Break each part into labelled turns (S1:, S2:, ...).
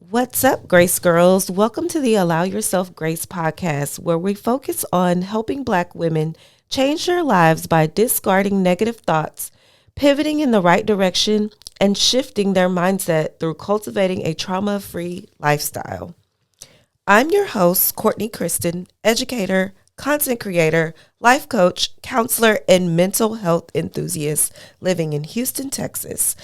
S1: What's up, Grace Girls? Welcome to the Allow Yourself Grace podcast, where we focus on helping Black women change their lives by discarding negative thoughts, pivoting in the right direction, and shifting their mindset through cultivating a trauma free lifestyle. I'm your host, Courtney Kristen, educator, content creator, life coach, counselor, and mental health enthusiast living in Houston, Texas.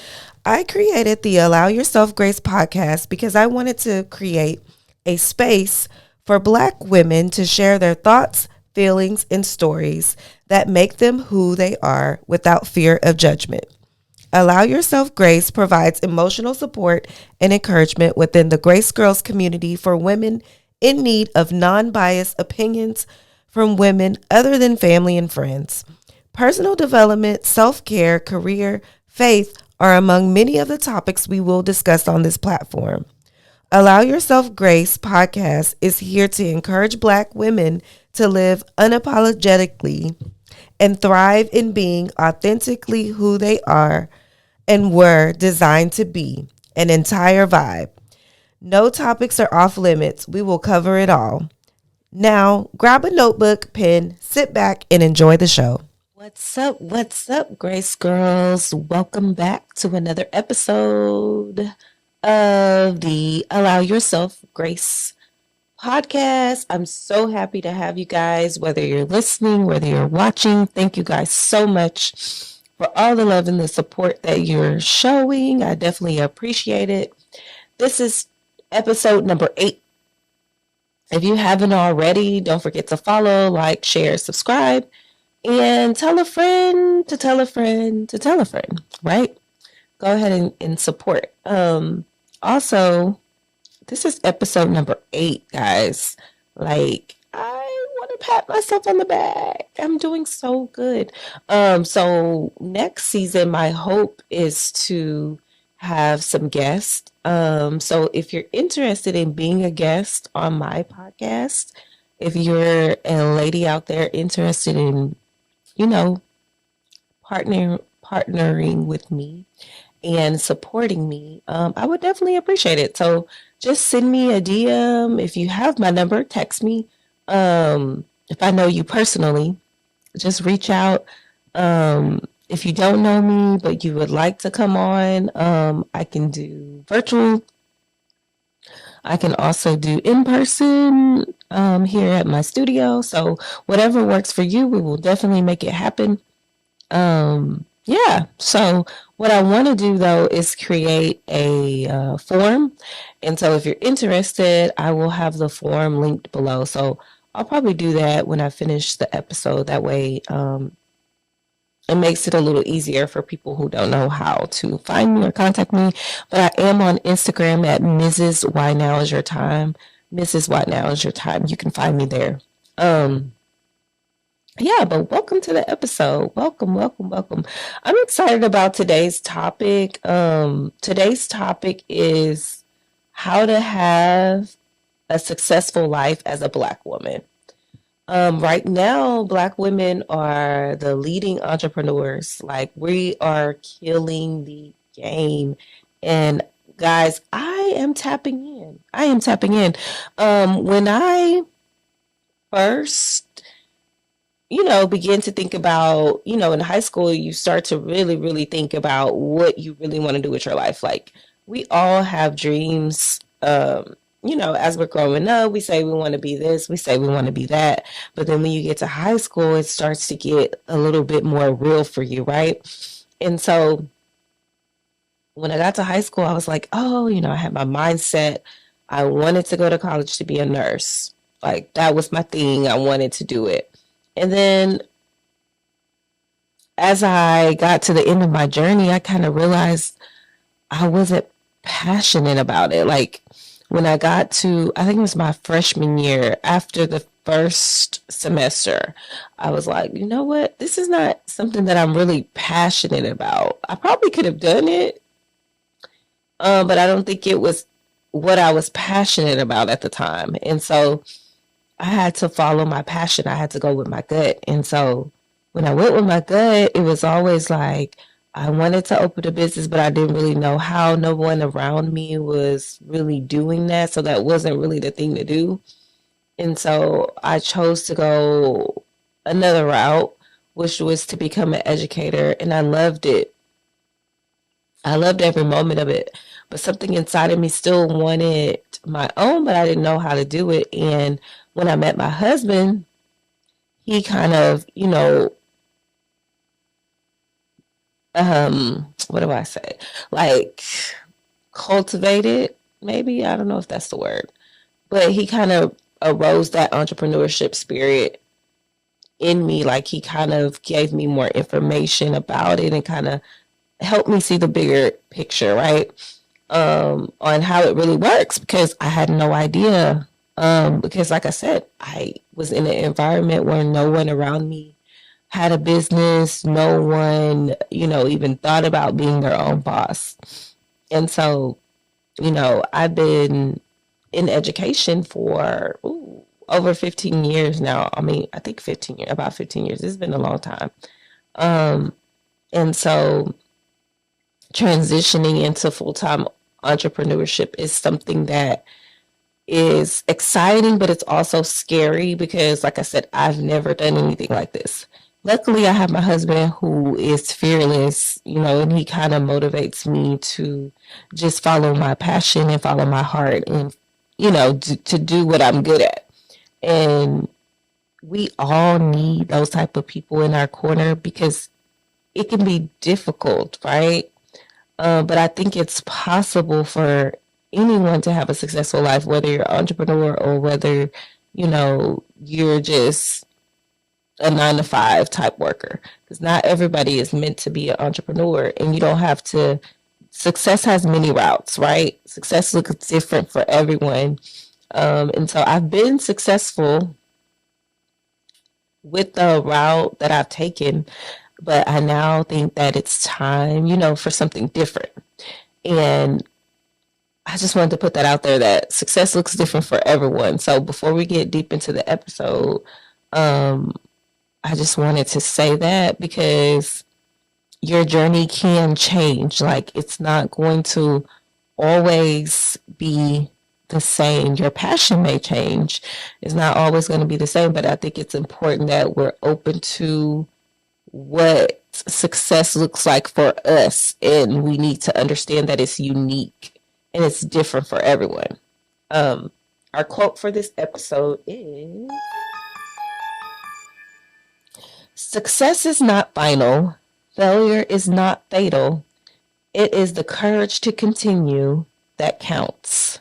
S1: I created the Allow Yourself Grace podcast because I wanted to create a space for Black women to share their thoughts, feelings, and stories that make them who they are without fear of judgment. Allow Yourself Grace provides emotional support and encouragement within the Grace Girls community for women in need of non biased opinions from women other than family and friends. Personal development, self care, career, faith are among many of the topics we will discuss on this platform. Allow Yourself Grace podcast is here to encourage Black women to live unapologetically and thrive in being authentically who they are and were designed to be, an entire vibe. No topics are off limits. We will cover it all. Now, grab a notebook, pen, sit back, and enjoy the show. What's up? What's up, Grace Girls? Welcome back to another episode of the Allow Yourself Grace podcast. I'm so happy to have you guys, whether you're listening, whether you're watching. Thank you guys so much for all the love and the support that you're showing. I definitely appreciate it. This is episode number 8. If you haven't already, don't forget to follow, like, share, subscribe, and tell a friend to tell a friend to tell a friend, right? Go ahead and support. Also, this is episode number 8, guys. Like, I want to pat myself on the back. I'm doing so good. So next season, my hope is to have some guests. So if you're interested in being a guest on my podcast, if you're a lady out there interested in, partnering with me and supporting me, I would definitely appreciate it. So just send me a DM. If you have my number, text me. If I know you personally, just reach out. If you don't know me, but you would like to come on, I can do virtual. I can also do in person here at my studio. So whatever works for you, we will definitely make it happen. Yeah. So what I want to do though is create a form. And so if you're interested, I will have the form linked below. So I'll probably do that when I finish the episode. That way, it makes it a little easier for people who don't know how to find me or contact me. But I am on Instagram at Mrs. Why Now Is Your Time. Mrs. Why Now Is Your Time. You can find me there. Yeah, but welcome to the episode. Welcome, welcome, welcome. I'm excited about today's topic. Today's topic is how to have a successful life as a Black woman. Right now, Black women are the leading entrepreneurs. Like, we are killing the game. And guys, I am tapping in. When I first begin to think about, in high school, you start to really, really think about what you really want to do with your life. Like, we all have dreams. As we're growing up, we say we want to be this, we say we want to be that. But then when you get to high school, it starts to get a little bit more real for you, right? And so when I got to high school, I was like, oh, I had my mindset. I wanted to go to college to be a nurse. Like, that was my thing. I wanted to do it. And then as I got to the end of my journey, I kind of realized I wasn't passionate about it. Like, when I got to, I think it was my freshman year, after the first semester, I was like, you know what? This is not something that I'm really passionate about. I probably could have done it, but I don't think it was what I was passionate about at the time. And so I had to follow my passion. I had to go with my gut. And so when I went with my gut, it was always like, I wanted to open a business, but I didn't really know how. No one around me was really doing that. So that wasn't really the thing to do. And so I chose to go another route, which was to become an educator. And I loved it. I loved every moment of it. But something inside of me still wanted my own, but I didn't know how to do it. And when I met my husband, he kind of, what do I say? Like cultivated, maybe. I don't know if that's the word. But he kind of arose that entrepreneurship spirit in me. Like he kind of gave me more information about it and kind of helped me see the bigger picture, right? On how it really works, because I had no idea. Because like I said, I was in an environment where no one around me had a business. No one, even thought about being their own boss. And so, I've been in education for over 15 years now. I mean, I think 15 years, about 15 years. It's been a long time. And so transitioning into full-time entrepreneurship is something that is exciting, but it's also scary because, like I said, I've never done anything like this. Luckily, I have my husband who is fearless, and he kind of motivates me to just follow my passion and follow my heart and, to do what I'm good at. And we all need those type of people in our corner because it can be difficult, right? But I think it's possible for anyone to have a successful life, whether you're an entrepreneur or whether, you're just a 9-to-5 type worker. Because not everybody is meant to be an entrepreneur, and you don't have to. Success has many routes, right? Success looks different for everyone. And so I've been successful with the route that I've taken, but I now think that it's time, for something different. And I just wanted to put that out there that success looks different for everyone. So before we get deep into the episode, I just wanted to say that because your journey can change. Like it's not going to always be the same. Your passion may change. It's not always going to be the same, but I think it's important that we're open to what success looks like for us, and we need to understand that it's unique and it's different for everyone. Our quote for this episode is: success is not final. Failure is not fatal. It is the courage to continue that counts.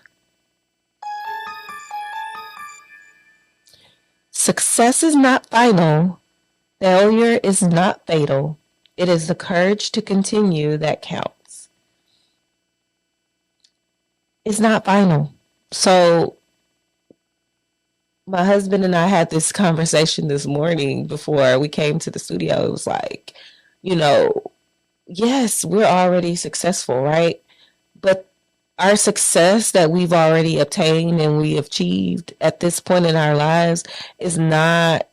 S1: Success is not final. Failure is not fatal. It is the courage to continue that counts. It's not final. So my husband and I had this conversation this morning before we came to the studio. It was like, yes, we're already successful, right? But our success that we've already obtained and we achieved at this point in our lives is not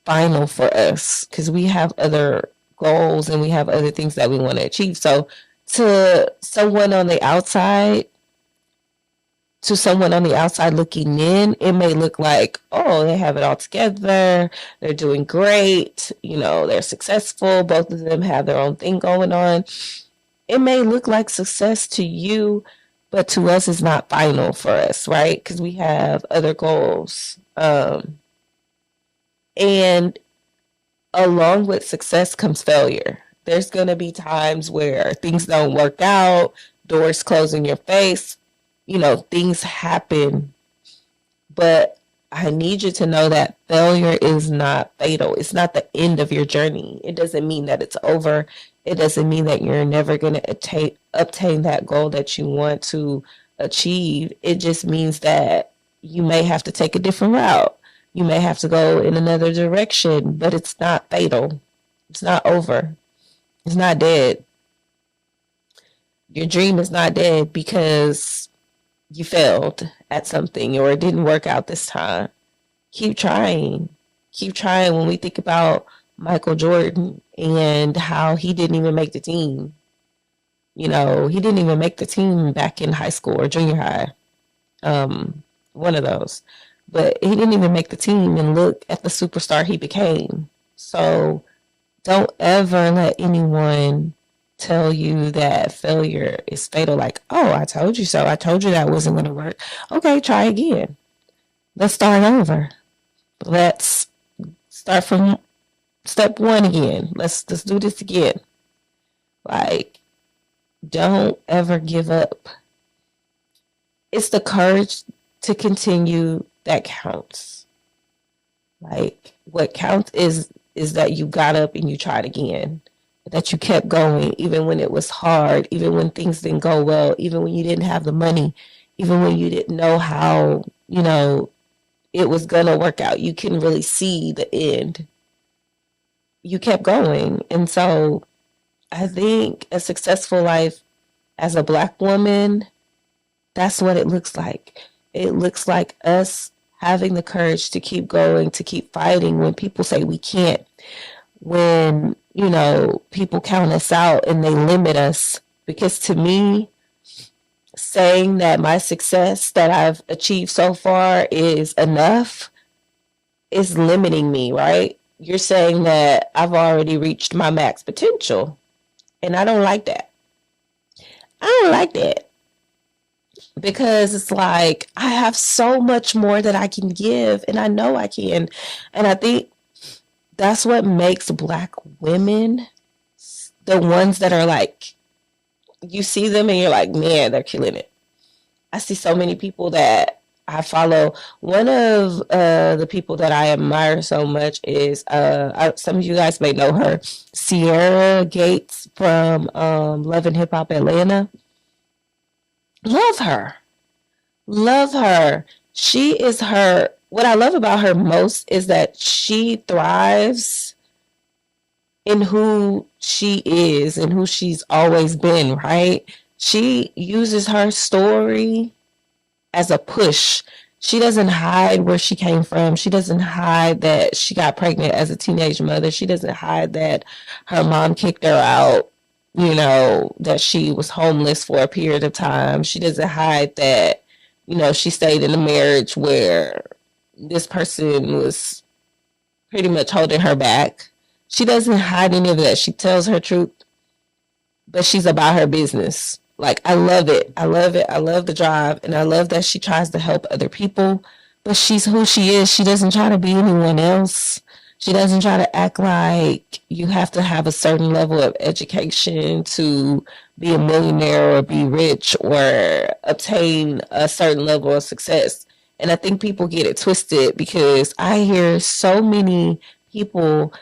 S1: final for us because we have other goals and we have other things that we want to achieve. So to someone on the outside, looking in, it may look like, oh, they have it all together. They're doing great. They're successful. Both of them have their own thing going on. It may look like success to you, but to us, it's not final for us, right? Because we have other goals. And along with success comes failure. There's going to be times where things don't work out, doors close in your face, things happen. But I need you to know that failure is not fatal. It's not the end of your journey. It doesn't mean that it's over. It doesn't mean that you're never going to obtain that goal that you want to achieve. It just means that you may have to take a different route. You may have to go in another direction, but it's not fatal. It's not over. It's not dead. Your dream is not dead because you failed at something or it didn't work out this time. Keep trying. Keep trying. When we think about Michael Jordan and how he didn't even make the team. You know, he didn't even make the team back in high school or junior high. One of those. But he didn't even make the team, and look at the superstar he became. So don't ever let anyone tell you that failure is fatal. Like, oh, I told you so. I told you that wasn't going to work. Okay, try again. Let's start over. Let's start from step one again. Let's do this again. Like, don't ever give up. It's the courage to continue that counts. Like, what counts is that you got up and you tried again, that you kept going even when it was hard, even when things didn't go well, even when you didn't have the money, even when you didn't know how, you know, it was gonna work out. You couldn't really see the end. You kept going. And so I think a successful life as a Black woman, that's what it looks like. It looks like us having the courage to keep going, to keep fighting when people say we can't, when, you know, people count us out and they limit us. Because to me, saying that my success that I've achieved so far is enough is limiting me, right? You're saying that I've already reached my max potential. And I don't like that. I don't like that. Because it's like, I have so much more that I can give, and I know I can. And I think that's what makes Black women the ones that are like, you see them and you're like, man, they're killing it. I see so many people that I follow. One of the people that I admire so much is, some of you guys may know her, Sierra Gates from Love and Hip Hop Atlanta. Love her. Love her. She is her. What I love about her most is that she thrives in who she is and who she's always been, right? She uses her story as a push. She doesn't hide where she came from. She doesn't hide that she got pregnant as a teenage mother. She doesn't hide that her mom kicked her out, you know, that she was homeless for a period of time. She doesn't hide that, you know, she stayed in a marriage where this person was pretty much holding her back. She doesn't hide any of that. She tells her truth, but she's about her business. Like, I love it. I love it. I love the drive. And I love that she tries to help other people, but she's who she is. She doesn't try to be anyone else. She doesn't try to act like you have to have a certain level of education to be a millionaire or be rich or obtain a certain level of success. And I think people get it twisted because I hear so many people,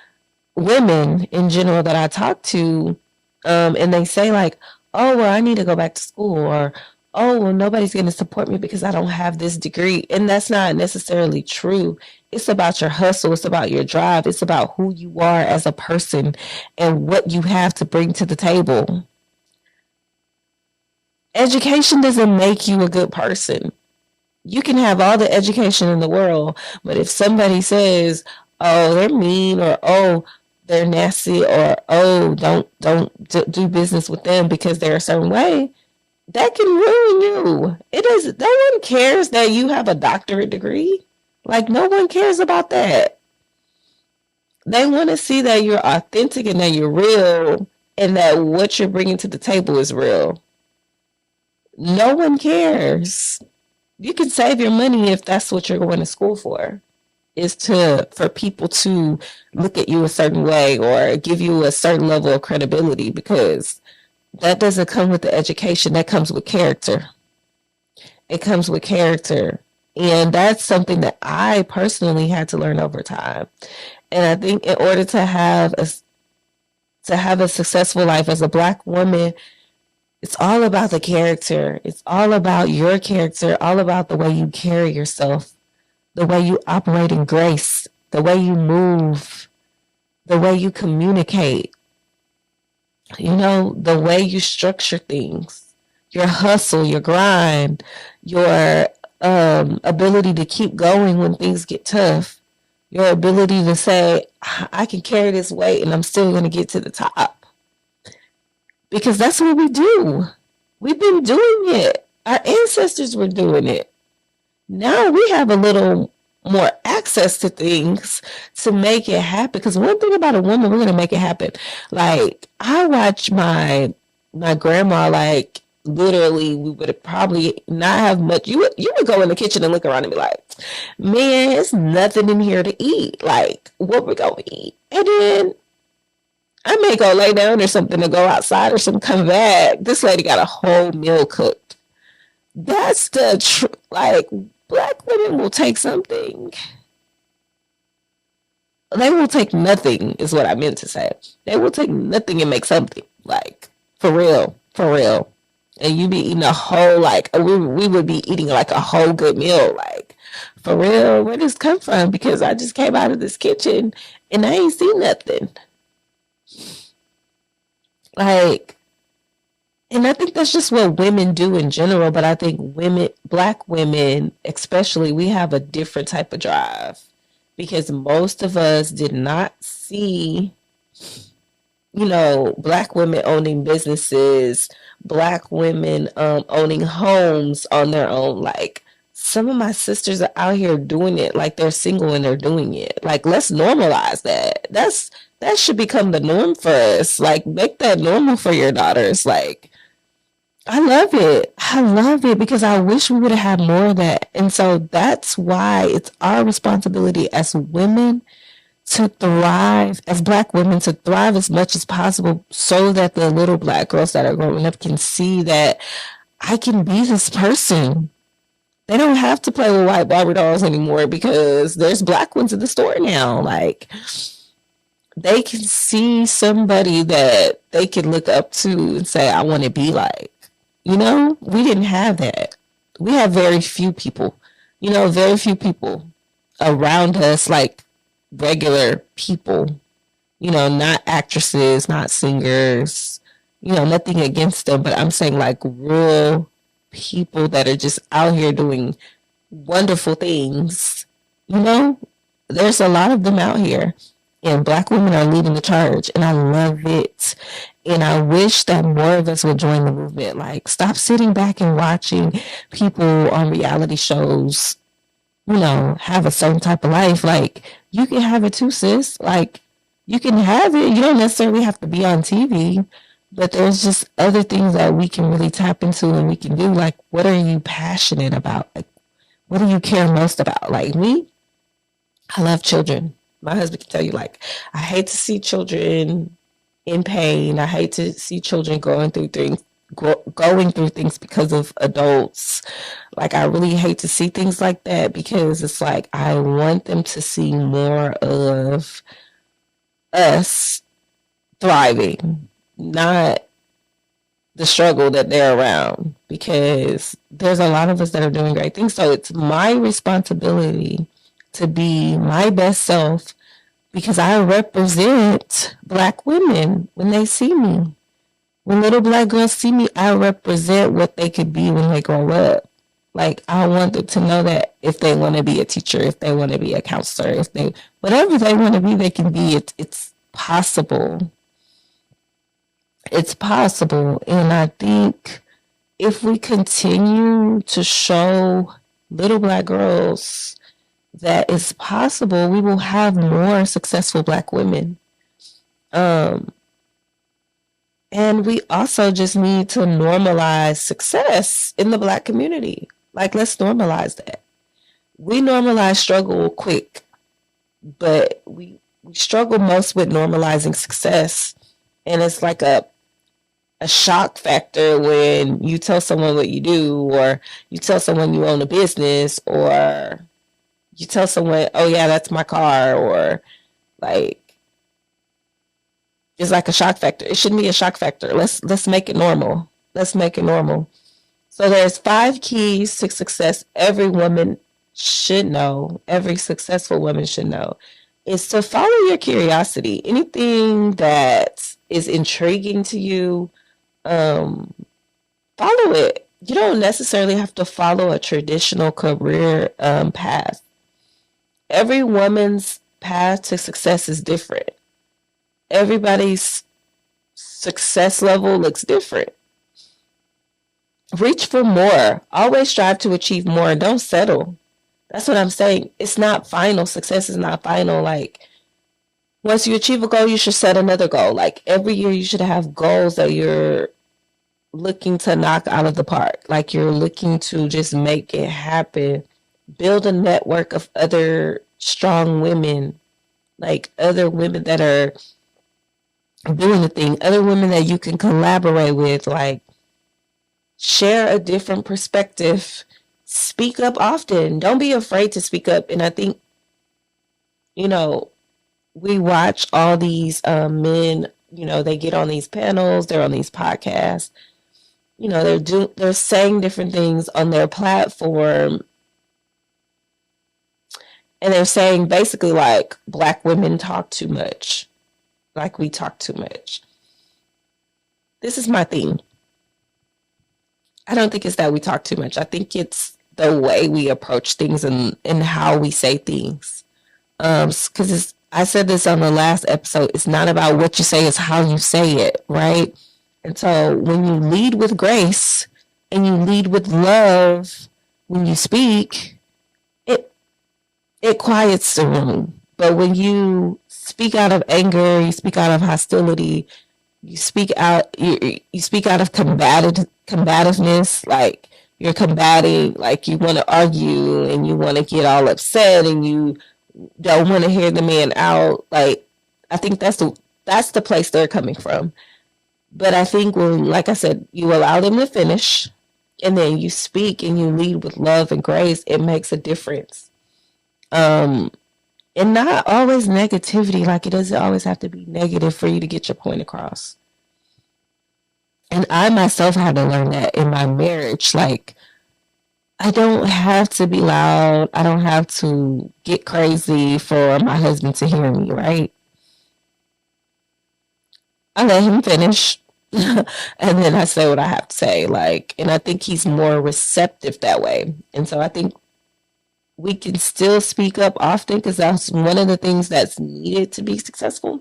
S1: women in general that I talk to, and they say like, oh, well, I need to go back to school, or, oh, well, nobody's going to support me because I don't have this degree. And that's not necessarily true. It's about your hustle. It's about your drive. It's about who you are as a person and what you have to bring to the table. Education doesn't make you a good person. You can have all the education in the world, but if somebody says, oh, they're mean, or, oh, they're nasty, or, oh, don't do business with them because they're a certain way, that can ruin you. It is. No one cares that you have a doctorate degree. Like, no one cares about that. They want to see that you're authentic and that you're real and that what you're bringing to the table is real. No one cares. You can save your money if that's what you're going to school for, is for people to look at you a certain way or give you a certain level of credibility, because that doesn't come with the education. That comes with character. It comes with character. And that's something that I personally had to learn over time. And I think in order to have a successful life as a Black woman, it's all about the character. It's all about your character, all about the way you carry yourself, the way you operate in grace, the way you move, the way you communicate, you know, the way you structure things, your hustle, your grind, your ability to keep going when things get tough, your ability to say, I can carry this weight and I'm still going to get to the top. Because that's what we do. We've been doing it. Our ancestors were doing it. Now we have a little more access to things to make it happen. Because one thing about a woman, we're gonna make it happen. Like I watch my grandma, like literally we would probably not have much. You would go in the kitchen and look around and be like, man, it's nothing in here to eat. Like what we're gonna eat. And then I may go lay down or something to go outside or something, come back. This lady got a whole meal cooked. That's the like black women will take something. They will take nothing is what I meant to say. They will take nothing and make something. Like for real, for real. And you be eating a whole like we would be eating like a whole good meal. Like for real, where does this come from? Because I just came out of this kitchen and I ain't seen nothing. Like, and I think that's just what women do in general, but I think women, black women especially, we have a different type of drive because most of us did not see, black women owning businesses, black women owning homes on their own. Like, some of my sisters are out here doing it like they're single and they're doing it. Like, let's normalize that. That should become the norm for us. Like, make that normal for your daughters. Like, I love it. I love it because I wish we would have had more of that. And so that's why it's our responsibility as women to thrive, as black women to thrive as much as possible so that the little black girls that are growing up can see that I can be this person. They don't have to play with white Barbie dolls anymore because there's black ones in the store now. Like, they can see somebody that they can look up to and say, I want to be like. We didn't have that. We have very few people, very few people around us, like regular people, not actresses, not singers, nothing against them, but I'm saying like real people that are just out here doing wonderful things. There's a lot of them out here. And black women are leading the charge, and I love it. And I wish that more of us would join the movement. Like, stop sitting back and watching people on reality shows, have a certain type of life. Like, you can have it too, sis. Like, you can have it. You don't necessarily have to be on TV, but there's just other things that we can really tap into and we can do. Like, what are you passionate about? Like, what do you care most about? Like me, I love children. My husband can tell you, like, I hate to see children in pain. I hate to see children going through things because of adults. Like, I really hate to see things like that because it's like I want them to see more of us thriving, not the struggle that they're around, because there's a lot of us that are doing great things. So it's my responsibility to be my best self because I represent black women when they see me. When little black girls see me, I represent what they could be when they grow up. Like, I want them to know that if they want to be a teacher, if they want to be a counselor, whatever they want to be, they can be. It's possible. It's possible. And I think if we continue to show little black girls that it's possible, we will have more successful black women. And we also just need to normalize success in the black community. Like, let's normalize that. We normalize struggle quick, but we struggle most with normalizing success. And it's like a shock factor when you tell someone what you do, or you tell someone you own a business, or you tell someone, oh yeah, that's my car, or like, it's like a shock factor. It shouldn't be a shock factor. Let's make it normal. Let's make it normal. So there's 5 keys to success every woman should know, every successful woman should know. Is to follow your curiosity. Anything that is intriguing to you, follow it. You don't necessarily have to follow a traditional career path. Every woman's path to success is different. Everybody's success level looks different. Reach for more. Always strive to achieve more. Don't settle. That's what I'm saying. It's not final. Success is not final. Like, once you achieve a goal, you should set another goal. Like, every year you should have goals that you're looking to knock out of the park. Like, you're looking to just make it happen. Build a network of other strong women, like other women that are doing the thing, other women that you can collaborate with, like share a different perspective. Speak up often. Don't be afraid to speak up. And I think, you know, we watch all these men, you know, they get on these panels, they're on these podcasts, you know, they're saying different things on their platform. And they're saying basically like Black women talk too much. Like we talk too much. This is my thing. I don't think it's that we talk too much. I think it's the way we approach things and how we say things. Because I said this on the last episode. It's not about what you say, it's how you say it, right? And so when you lead with grace and you lead with love when you speak, it quiets the room. But when you speak out of anger, you speak out of hostility, you speak out of combativeness, like you're combating, like you want to argue and you want to get all upset and you don't want to hear the man out. Like, I think that's the place they're coming from. But I think when, like I said, you allow them to finish and then you speak and you lead with love and grace, it makes a difference. And not always negativity. Like, it doesn't always have to be negative for you to get your point across. And I myself had to learn that in my marriage. Like, I don't have to be loud. I don't have to get crazy for my husband to hear me, right? I let him finish. And then I say what I have to say. Like, and I think he's more receptive that way. And so I think we can still speak up often because that's one of the things that's needed to be successful.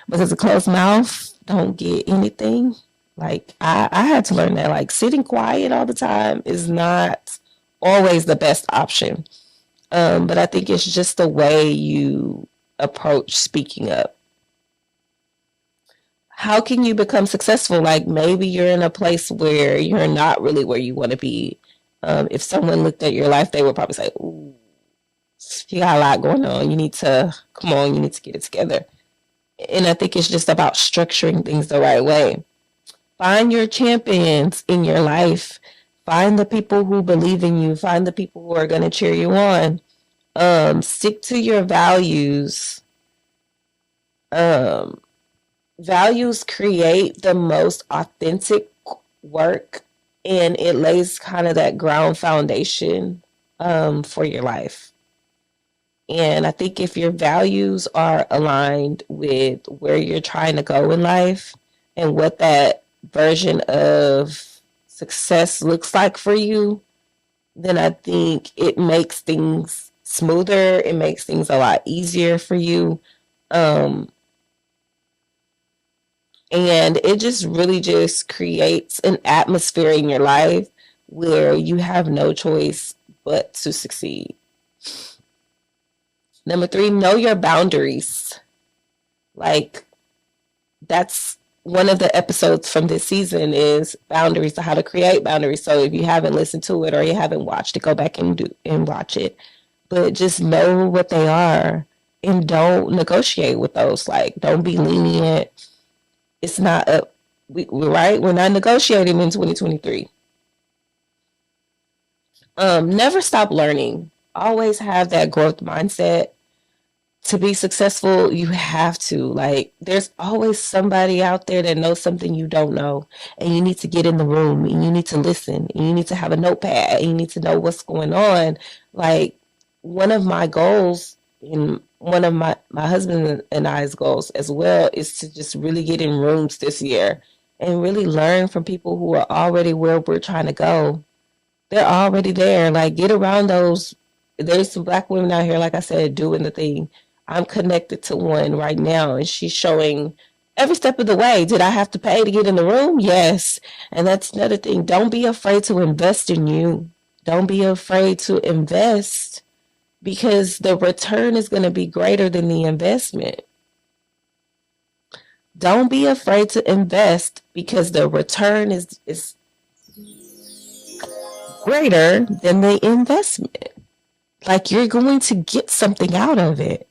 S1: Because a closed mouth don't get anything. Like, I had to learn that, like, sitting quiet all the time is not always the best option. But I think it's just the way you approach speaking up. How can you become successful? Like, maybe you're in a place where you're not really where you want to be. If someone looked at your life, they would probably say, ooh, you got a lot going on. You need to get it together. And I think it's just about structuring things the right way. Find your champions in your life. Find the people who believe in you. Find the people who are going to cheer you on. Stick to your values. Values create the most authentic work, and it lays kind of that ground foundation for your life. And I think if your values are aligned with where you're trying to go in life and what that version of success looks like for you, then I think it makes things smoother. It makes things a lot easier for you. And it just really just creates an atmosphere in your life where you have no choice but to succeed. Number 3, know your boundaries. Like, that's one of the episodes from this season is boundaries, how to create boundaries. So if you haven't listened to it or you haven't watched it, go back and watch it. But just know what they are and don't negotiate with those. Like, don't be lenient. It's not we're right. We're not negotiating in 2023. Never stop learning. Always have that growth mindset. To be successful, you have to. Like, there's always somebody out there that knows something you don't know, and you need to get in the room and you need to listen and you need to have a notepad and you need to know what's going on. Like, one of my goals and one of my husband and I's goals as well is to just really get in rooms this year and really learn from people who are already where we're trying to go. They're already there. Like, get around those. There's some Black women out here, like I said, doing the thing. I'm connected to one right now, and she's showing every step of the way. Did I have to pay to get in the room? Yes. And that's another thing. Don't be afraid to invest in you. Don't be afraid to invest, because the return is going to be greater than the investment. Don't be afraid to invest, because the return is greater than the investment. Like, you're going to get something out of it.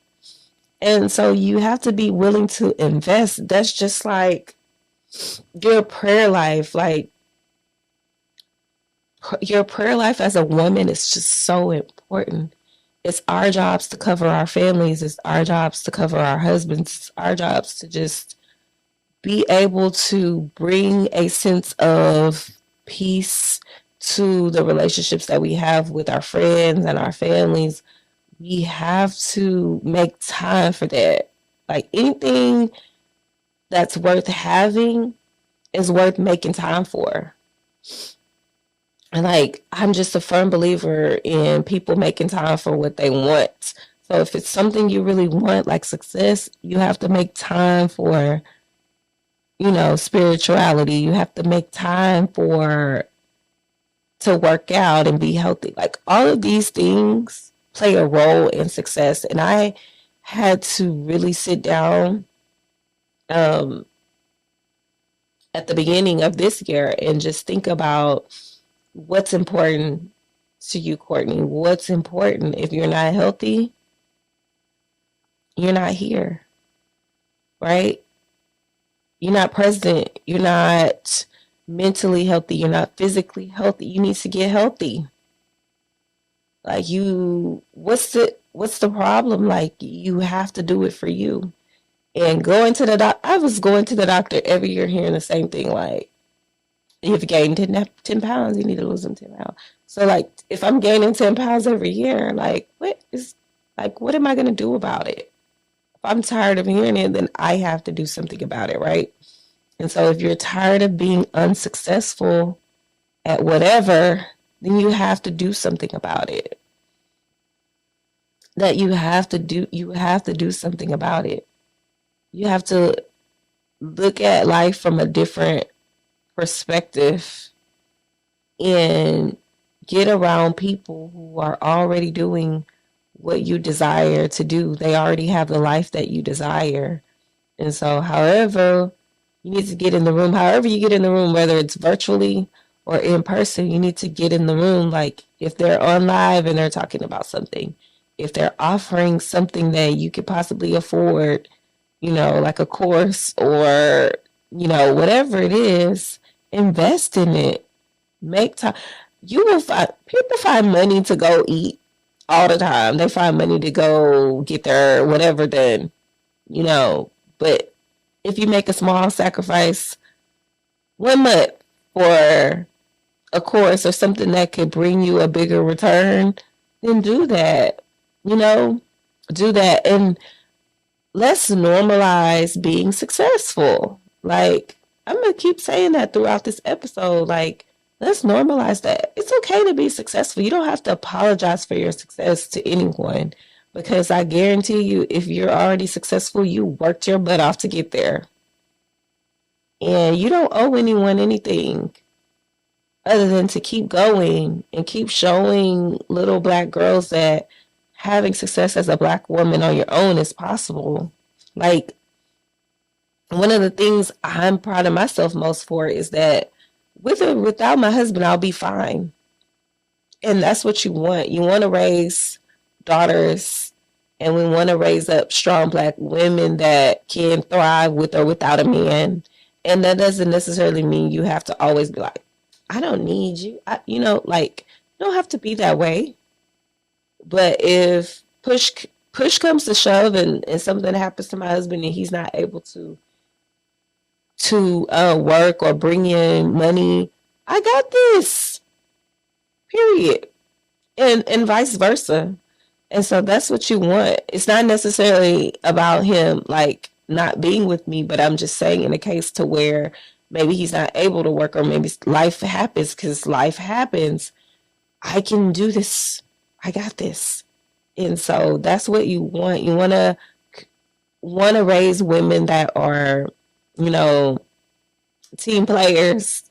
S1: And so you have to be willing to invest. That's just like your prayer life. Like, your prayer life as a woman is just so important. It's our jobs to cover our families. It's our jobs to cover our husbands. It's our jobs to just be able to bring a sense of peace to the relationships that we have with our friends and our families. We have to make time for that. Like, anything that's worth having is worth making time for. And like, I'm just a firm believer in people making time for what they want. So if it's something you really want, like success, you have to make time for, spirituality. You have to make time to work out and be healthy. Like, all of these things play a role in success. And I had to really sit down at the beginning of this year and just think about what's important to you, Courtney. What's important? If you're not healthy, you're not here, right? You're not present. You're not mentally healthy. You're not physically healthy. You need to get healthy. Like, what's the problem? Like, you have to do it for you. And going to the doctor, I was going to the doctor every year hearing the same thing. Like, you've gained 10 pounds, you need to lose them 10 pounds. So like, if I'm gaining 10 pounds every year, like, what am I going to do about it? If I'm tired of hearing it, then I have to do something about it, right? And so if you're tired of being unsuccessful at whatever, then you have to do something about it. You have to do something about it. You have to look at life from a different perspective and get around people who are already doing what you desire to do. They already have the life that you desire. And so however you need to get in the room, however you get in the room, whether it's virtually or in person, you need to get in the room. Like, if they're on live and they're talking about something, if they're offering something that you could possibly afford, like a course or, whatever it is, invest in it. Make time. You will find people find money to go eat all the time. They find money to go get their whatever done, But if you make a small sacrifice 1 month for a course or something that could bring you a bigger return, then do that. Do that. And let's normalize being successful. Like, I'm going to keep saying that throughout this episode. Like, let's normalize that. It's okay to be successful. You don't have to apologize for your success to anyone, because I guarantee you, if you're already successful, you worked your butt off to get there. And you don't owe anyone anything other than to keep going and keep showing little Black girls that having success as a Black woman on your own is possible. Like, one of the things I'm proud of myself most for is that with or without my husband, I'll be fine. And that's what you want. You want to raise daughters, and we want to raise up strong Black women that can thrive with or without a man. And that doesn't necessarily mean you have to always be like, I don't need you. You don't have to be that way. But if push comes to shove and something happens to my husband and he's not able to work or bring in money, I got this, period. And vice versa. And so that's what you want. It's not necessarily about him like not being with me, but I'm just saying, in a case to where maybe he's not able to work, or maybe life happens, because life happens, I can do this. I got this. And so that's what you want. You want to raise women that are, you know, team players,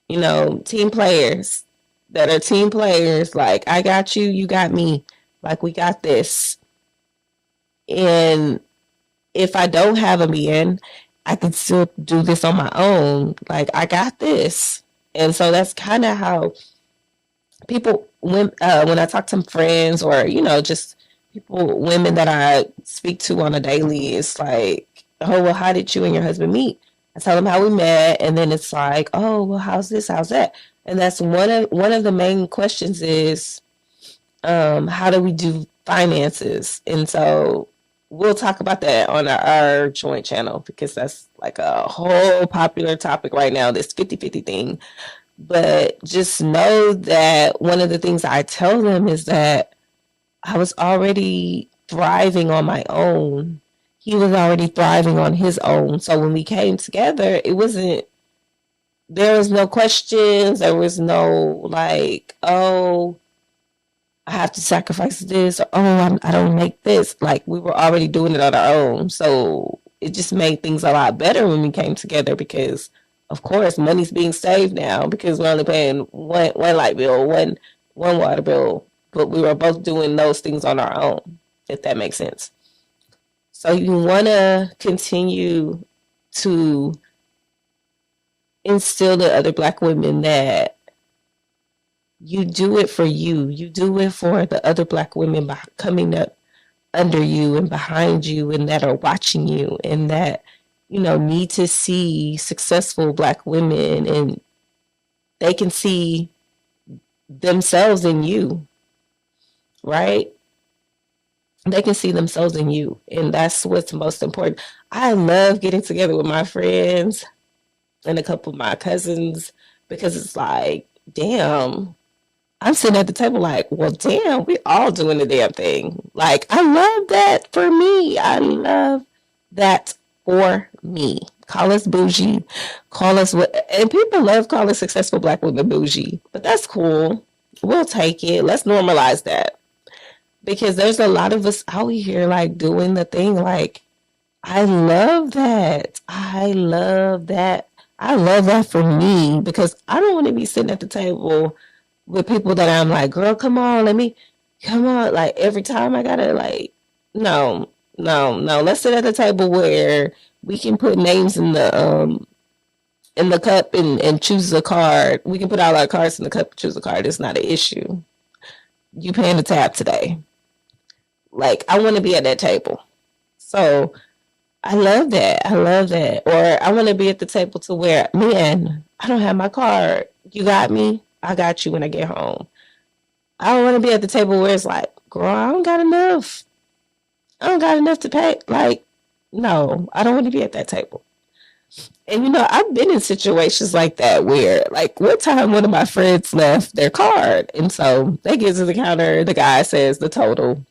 S1: team players that are team players. Like, I got you, you got me. Like, we got this. And if I don't have a man, I can still do this on my own. Like, I got this. And so that's kind of how people, when I talk to friends or, just women that I speak to on a daily, it's like, oh, well, how did you and your husband meet? I tell them how we met. And then it's like, oh, well, how's this? How's that? And that's one of the main questions is, how do we do finances? And so we'll talk about that on our joint channel, because that's like a whole popular topic right now, this 50-50 thing. But just know that one of the things I tell them is that I was already thriving on my own. He was already thriving on his own. So when we came together, there was no questions. There was no like, oh, I have to sacrifice this, or oh, I don't make this. Like, we were already doing it on our own. So it just made things a lot better when we came together, because of course money's being saved now, because we're only paying one light bill, one water bill, but we were both doing those things on our own, if that makes sense. So you want to continue to instill in other Black women that you do it for you. You do it for the other Black women coming up under you and behind you, and that are watching you, and that, need to see successful Black women, and they can see themselves in you, right? They can see themselves in you. And that's what's most important. I love getting together with my friends and a couple of my cousins, because it's like, damn, I'm sitting at the table like, well, damn, we all doing the damn thing. Like, I love that for me. I love that for me. Call us bougie. Call us what, and people love calling successful Black women bougie, but that's cool. We'll take it. Let's normalize that, because there's a lot of us out here like doing the thing. Like, I love that. I love that. I love that for me, because I don't want to be sitting at the table with people that I'm like, girl, come on, come on. Like, every time I gotta like, no, no, no. Let's sit at the table where we can put names in the cup and choose a card. We can put all our cards in the cup and choose a card. It's not an issue. You paying the tab today. Like, I want to be at that table. So I love that. I love that. Or I want to be at the table to where, man, I don't have my card. You got me? I got you when I get home. I don't want to be at the table where it's like, girl, I don't got enough. I don't got enough to pay. Like, no, I don't want to be at that table. And I've been in situations like that where, like, one time one of my friends left their card. And so they get to the counter, the guy says the total.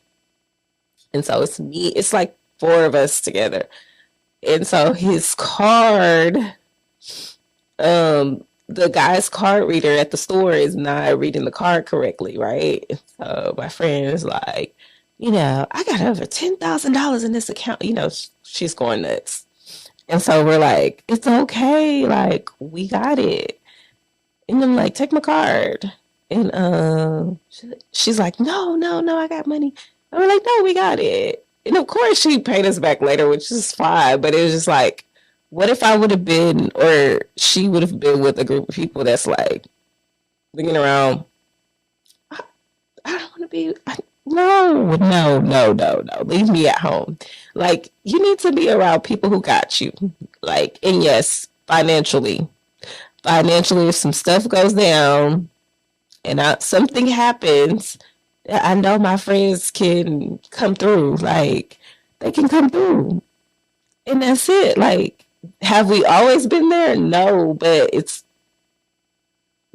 S1: And so it's me, it's like four of us together. And so his card, the guy's card reader at the store is not reading the card correctly, right? So my friend is like, I got over $10,000 in this account. She's going nuts. And so we're like, it's okay. Like, we got it. And I'm like, take my card. And she's like, no, I got money. And we're like, no, we got it. And of course she paid us back later, which is fine. But it was just like, what if I would have been, or she would have been with a group of people that's like looking around, I don't want to be, no. Leave me at home. Like, you need to be around people who got you. Like, and yes, financially, if some stuff goes down and something happens, I know my friends can come through. Like, they can come through. And that's it. Like, have we always been there? No, but it's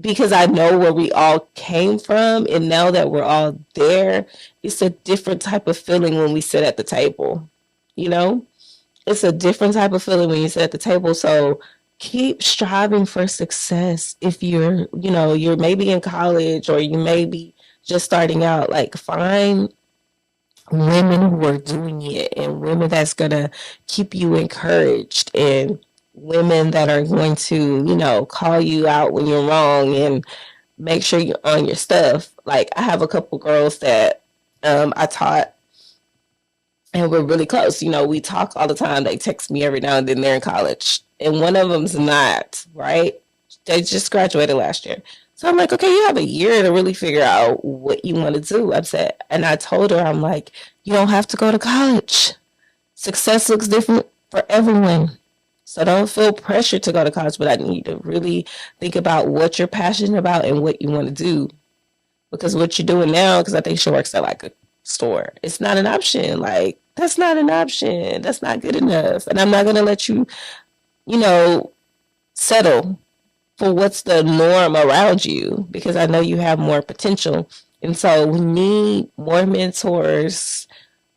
S1: because I know where we all came from, and now that we're all there, it's a different type of feeling when we sit at the table. It's a different type of feeling when you sit at the table. So keep striving for success. If you're maybe in college, or you may be just starting out, like, find women who are doing it, and women that's going to keep you encouraged, and women that are going to, call you out when you're wrong and make sure you're on your stuff. Like, I have a couple girls that I taught, and we're really close. We talk all the time. They text me every now and then. They're in college, and one of them's not, right? They just graduated last year. So I'm like, okay, you have a year to really figure out what you want to do. I said, and I told her, I'm like, you don't have to go to college. Success looks different for everyone. So don't feel pressure to go to college, but I need you to really think about what you're passionate about and what you want to do. Because what you're doing now, because I think she works at like a store, it's not an option. Like, that's not an option. That's not good enough. And I'm not going to let you, settle for what's the norm around you, because I know you have more potential. And so we need more mentors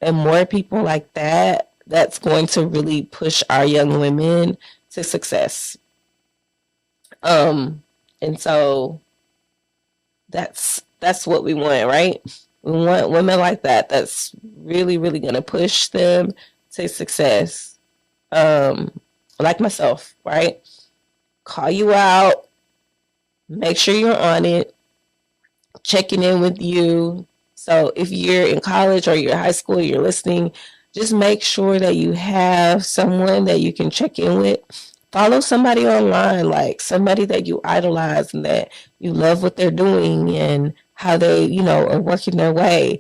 S1: and more people like that that's going to really push our young women to success. And so that's what we want, right? We want women like that that's really, really going to push them to success. Like myself, right? Call you out, make sure you're on it, checking in with you. So if you're in college or you're in high school, you're listening, just make sure that you have someone that you can check in with. Follow somebody online, like somebody that you idolize and that you love what they're doing and how they, are working their way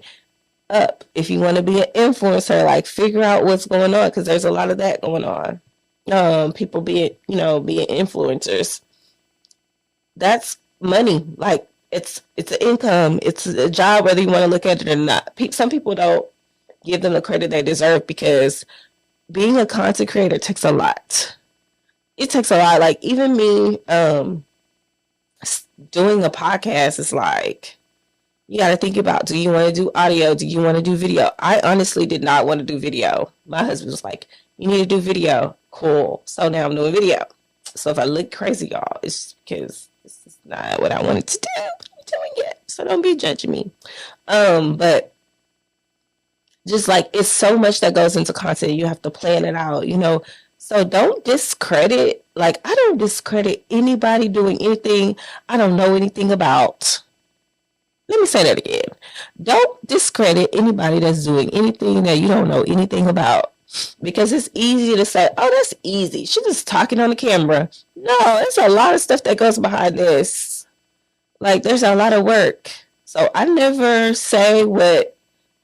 S1: up. If you want to be an influencer, like figure out what's going on, because there's a lot of that going on. People being influencers. That's money. Like, it's an income. It's a job, whether you want to look at it or not. Some people don't give them the credit they deserve, because being a content creator takes a lot. It takes a lot. Like, even me doing a podcast is like, you got to think about, do you want to do audio? Do you want to do video? I honestly did not want to do video. My husband was like, you need to do video. Cool. So now I'm doing video. So if I look crazy, y'all, it's because this is not what I wanted to do. I'm doing it. So don't be judging me. But just like, it's so much that goes into content. You have to plan it out, So don't discredit. Like, I don't discredit anybody doing anything I don't know anything about. Let me say that again. Don't discredit anybody that's doing anything that you don't know anything about. Because it's easy to say, oh, that's easy. She's just talking on the camera. No, there's a lot of stuff that goes behind this. Like, there's a lot of work. So I never say what,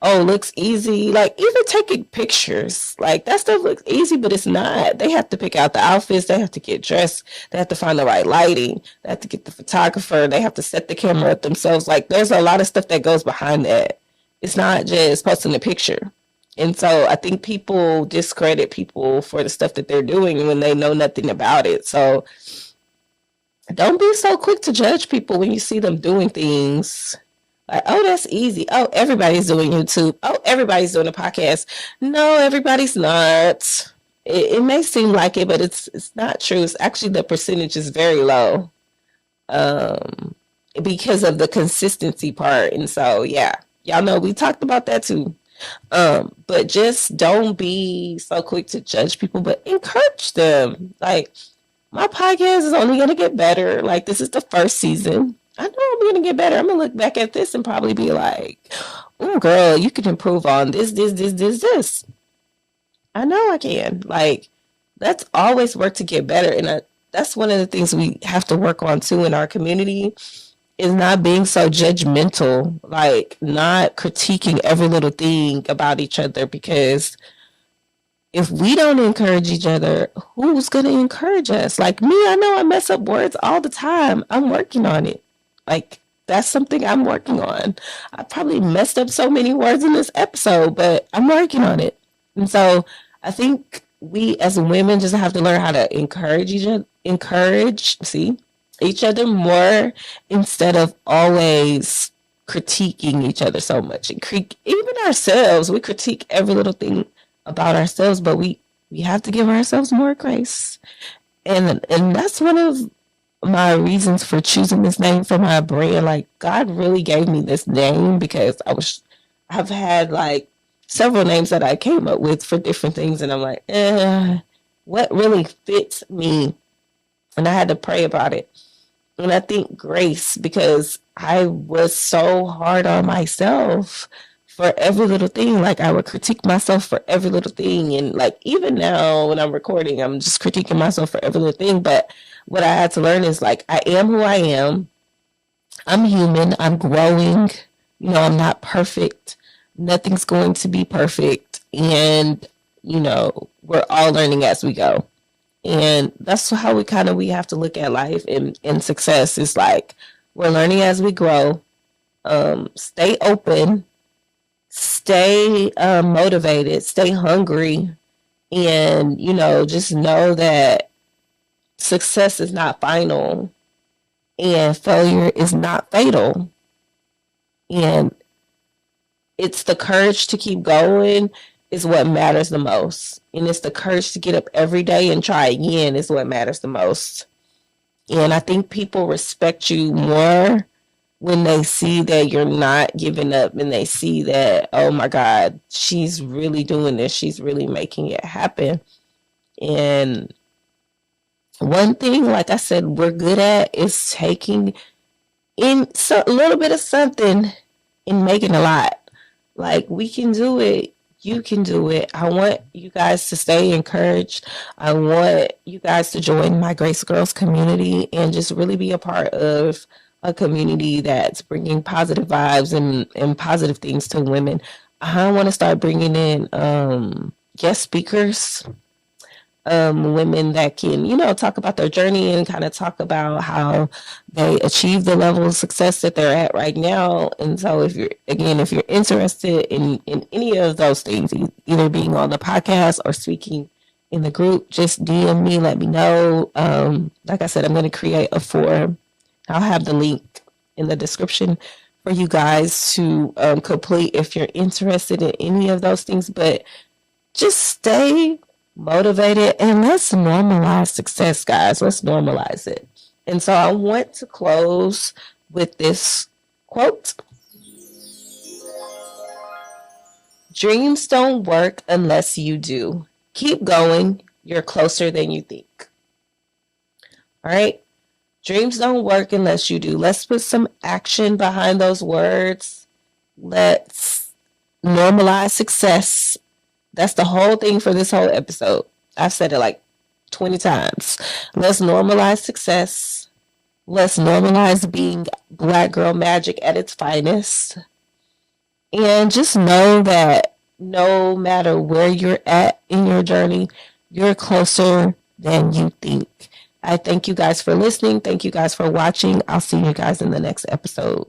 S1: looks easy. Like, even taking pictures, like, that stuff looks easy, but it's not. They have to pick out the outfits. They have to get dressed. They have to find the right lighting. They have to get the photographer. They have to set the camera up themselves. Like, there's a lot of stuff that goes behind that. It's not just posting a picture. And so I think people discredit people for the stuff that they're doing when they know nothing about it. So don't be so quick to judge people when you see them doing things. Like, oh, that's easy. Oh, everybody's doing YouTube. Oh, everybody's doing a podcast. No, everybody's not. It may seem like it, but it's not true. It's actually, the percentage is very low because of the consistency part. And so, yeah, y'all know we talked about that too. But just don't be so quick to judge people, but encourage them. Like, my podcast is only going to get better. Like, this is the first season. I know I'm going to get better. I'm going to look back at this and probably be like, oh, girl, you can improve on this. I know I can. Like, that's always work to get better. And that's one of the things we have to work on too in our community, is not being so judgmental, like not critiquing every little thing about each other, because if we don't encourage each other, who's going to encourage us? Like me, I know I mess up words all the time. I'm working on it. Like, that's something I'm working on. I probably messed up so many words in this episode, but I'm working on it. And so I think we as women just have to learn how to encourage each other more, instead of always critiquing each other so much. And even ourselves, we critique every little thing about ourselves, but we have to give ourselves more grace. And that's one of my reasons for choosing this name for my brand. Like, God really gave me this name because I've had like several names that I came up with for different things. And I'm like, what really fits me? And I had to pray about it. And I think grace, because I was so hard on myself for every little thing. Like, I would critique myself for every little thing. And like, even now when I'm recording, I'm just critiquing myself for every little thing. But what I had to learn is like, I am who I am. I'm human. I'm growing. I'm not perfect. Nothing's going to be perfect. And, we're all learning as we go. And that's how we have to look at life and success. Is like, we're learning as we grow. Stay open, stay motivated, stay hungry, and, just know that success is not final and failure is not fatal. And it's the courage to keep going is what matters the most. And it's the courage to get up every day and try again is what matters the most. And I think people respect you more when they see that you're not giving up and they see that, oh my God, she's really doing this. She's really making it happen. And one thing, like I said, we're good at is taking in a little bit of something and making a lot. Like, we can do it. You can do it. I want you guys to stay encouraged. I want you guys to join my Grace Girls community and just really be a part of a community that's bringing positive vibes and positive things to women. I want to start bringing in guest speakers, women that can, talk about their journey and kind of talk about how they achieve the level of success that they're at right now. And so if you're interested in any of those things, either being on the podcast or speaking in the group, just DM me, let me know. Like I said, I'm going to create a form. I'll have the link in the description for you guys to complete if you're interested in any of those things. But just stay motivated and let's normalize success, guys. Let's normalize it. And so I want to close with this quote. Dreams don't work unless you do. Keep going. You're closer than you think. All right. Dreams don't work unless you do. Let's put some action behind those words. Let's normalize success. That's the whole thing for this whole episode. I've said it like 20 times. Let's normalize success. Let's normalize being Black girl magic at its finest. And just know that no matter where you're at in your journey, you're closer than you think. I thank you guys for listening. Thank you guys for watching. I'll see you guys in the next episode.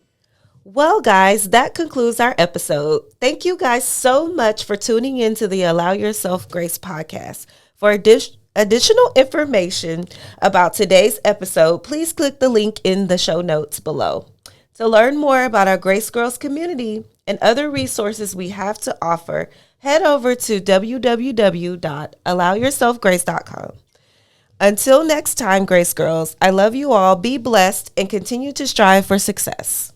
S1: Well, guys, that concludes our episode. Thank you guys so much for tuning in to the Allow Yourself Grace podcast. For additional information about today's episode, please click the link in the show notes below. To learn more about our Grace Girls community and other resources we have to offer, head over to www.allowyourselfgrace.com. Until next time, Grace Girls, I love you all. Be blessed and continue to strive for success.